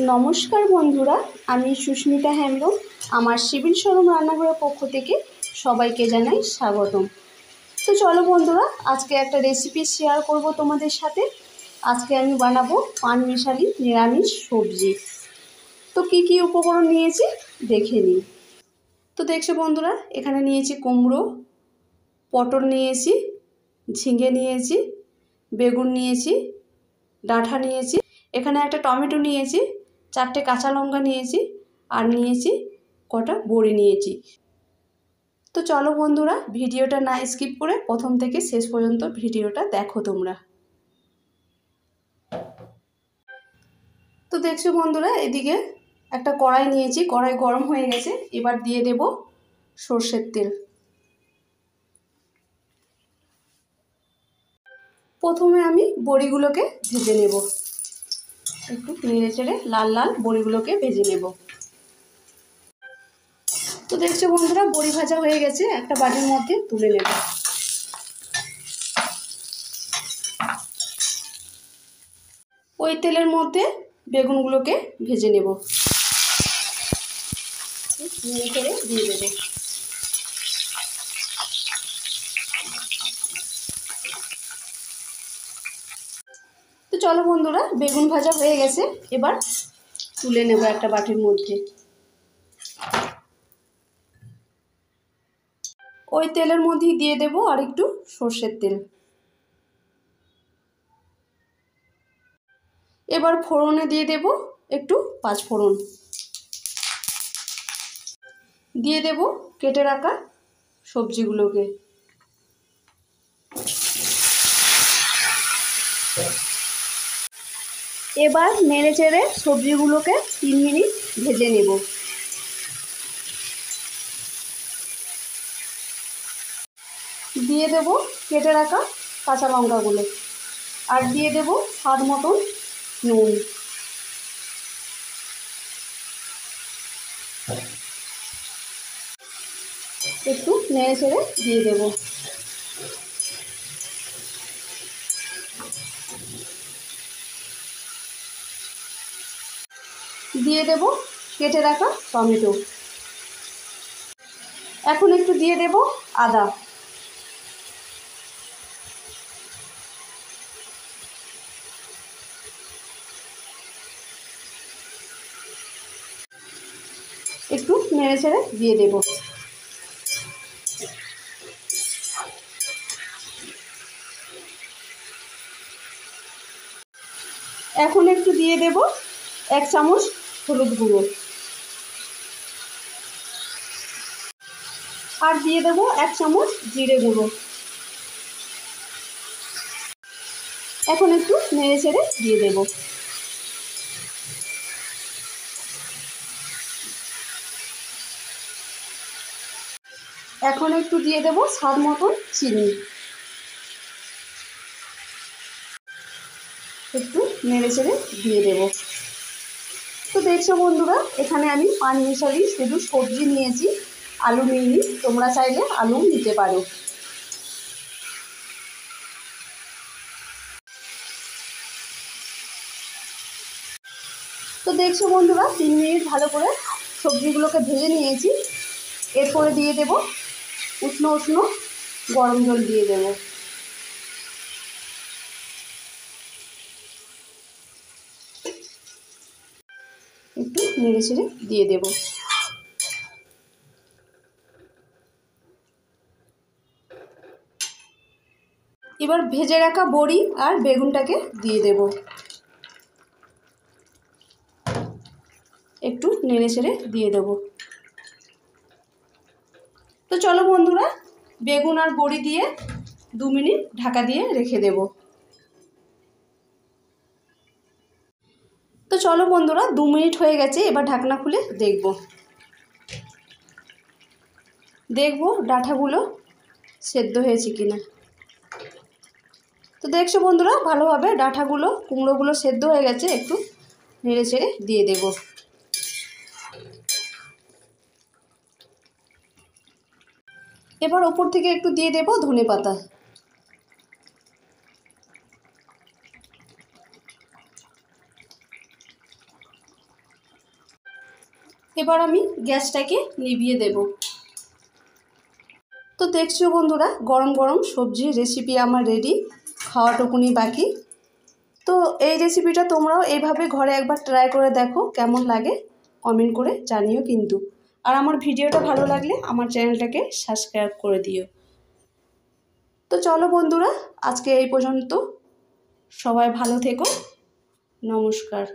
নমস্কার বন্ধুরা, আমি সুস্মিতা হেমব্রম। আমার সিভিল শোরুম রান্নাঘরের পক্ষ থেকে সবাইকে জানাই স্বাগতম। তো চলো বন্ধুরা, আজকে একটা রেসিপি শেয়ার করব তোমাদের সাথে। আজকে আমি বানাবো পানমিশালি নিরামিষ সবজি। তো কি কি উপকরণ নিয়েছি দেখে নিই। তো দেখছো বন্ধুরা, এখানে নিয়েছি কুমড়ো, পটল নিয়েছি, ঝিঙে নিয়েছি, বেগুন নিয়েছি, ডাঁটা নিয়েছি, এখানে একটা টমেটো নিয়েছি, 4টে কাঁচা লঙ্কা নিয়েছি, আর নিয়েছি কটা বড়ি নিয়েছি। তো চলো বন্ধুরা, ভিডিওটা না স্কিপ করে প্রথম থেকে শেষ পর্যন্ত ভিডিওটা দেখো তোমরা। তো দেখছো বন্ধুরা, এদিকে একটা কড়াই নিয়েছি, কড়াই গরম হয়ে গেছে। এবার দিয়ে দেব সর্ষের তেল। প্রথমে আমি বড়িগুলোকে ভেজে নেব, একটু নেড়ে চেড়ে লাল লাল বড়িগুলোকে ভেজে নেব। তো দেখছো বন্ধুরা, বড়ি ভাজা হয়ে গেছে, একটা বাটির মধ্যে তুলে নেব। ওই তেলের মধ্যে বেগুনগুলোকে ভেজে নেব, নেড়ে চেড়ে দিয়ে দেবো। তো চলো বন্ধুরা, বেগুন ভাজা হয়ে গেছে, এবার তুলে নেব একটা বাটির মধ্যে। ওই তেলের মধ্যেই দিয়ে দেব আর একটু সর্ষের তেল। এবার ফোড়নে দিয়ে দেব একটু পাঁচফোড়ন, দিয়ে দেব কেটে রাখা সবজিগুলোকে। এবার নেড়ে চেড়ে সবজিগুলোকে 3 মিনিট ভেজে নেব। দিয়ে দেব কেটে রাখা কাঁচা লঙ্কাগুলো, আর দিয়ে দেব স্বাদ মতন নুন। একটু নেড়ে চেড়ে দিয়ে দেব। দিয়ে দেব কেটে রাখা টমেটো। এখন একটু দিয়ে দেব আদা। একটু নেড়ে চেড়ে দিয়ে দেব। এখন একটু দিয়ে দেব 1 চামচ হলুদ গুঁড়ো, আর দিয়ে দেব 1 চামচ জিরে গুঁড়ো। এখন একটু নেড়ে চেড়ে দিয়ে দেব। এখন একটু দিয়ে দেব স্বাদ মতন চিনি। একটু নেড়ে চেড়ে দিয়ে দেব। তো দেখছো বন্ধুরা, এখানে আমি পানমিশালি শুধু সবজি নিয়েছি, আলু নিইনি। তোমরা চাইলে আলু নিতে পারো। তো দেখছো বন্ধুরা, 3 মিনিট ভালো করে সবজিগুলোকে ভেজে নিয়েছি। এরপরে দিয়ে দেব উষ্ণ উষ্ণ গরম জল দিয়ে দেব। একটু নেড়ে চেড়ে দিয়ে দেব। এবার ভেজে রাখা বড়ি আর বেগুনটাকে দিয়ে দেব। একটু নেড়ে চেড়ে দিয়ে দেব। তো চলো বন্ধুরা, বেগুন আর বড়ি দিয়ে 2 মিনিট ঢাকা দিয়ে রেখে দেব। তো চলো বন্ধুরা, 2 মিনিট হয়ে গেছে, এবার ঢাকনা খুলে দেখব ডাঁটাগুলো সেদ্ধ হয়েছে কিনা। তো দেখছো বন্ধুরা, ভালোভাবে ডাঁটাগুলো কুমড়োগুলো সেদ্ধ হয়ে গেছে। একটু নেড়ে চেড়ে দিয়ে দেব। এবার ওপর থেকে একটু দিয়ে দেব ধনেপাতা। এবার আমি গ্যাসটাকে নিভিয়ে দেব। তো দেখছো বন্ধুরা, গরম গরম সবজির রেসিপি আমার রেডি, খাওয়াটুকুনি বাকি। তো এই রেসিপিটা তোমরাও এইভাবে ঘরে একবার ট্রাই করে দেখো, কেমন লাগে কমেন্ট করে জানিও কিন্তু। আর আমার ভিডিওটা ভালো লাগলে আমার চ্যানেলটাকে সাবস্ক্রাইব করে দিও। তো চলো বন্ধুরা, আজকে এই পর্যন্ত। সবাই ভালো থেকো। নমস্কার।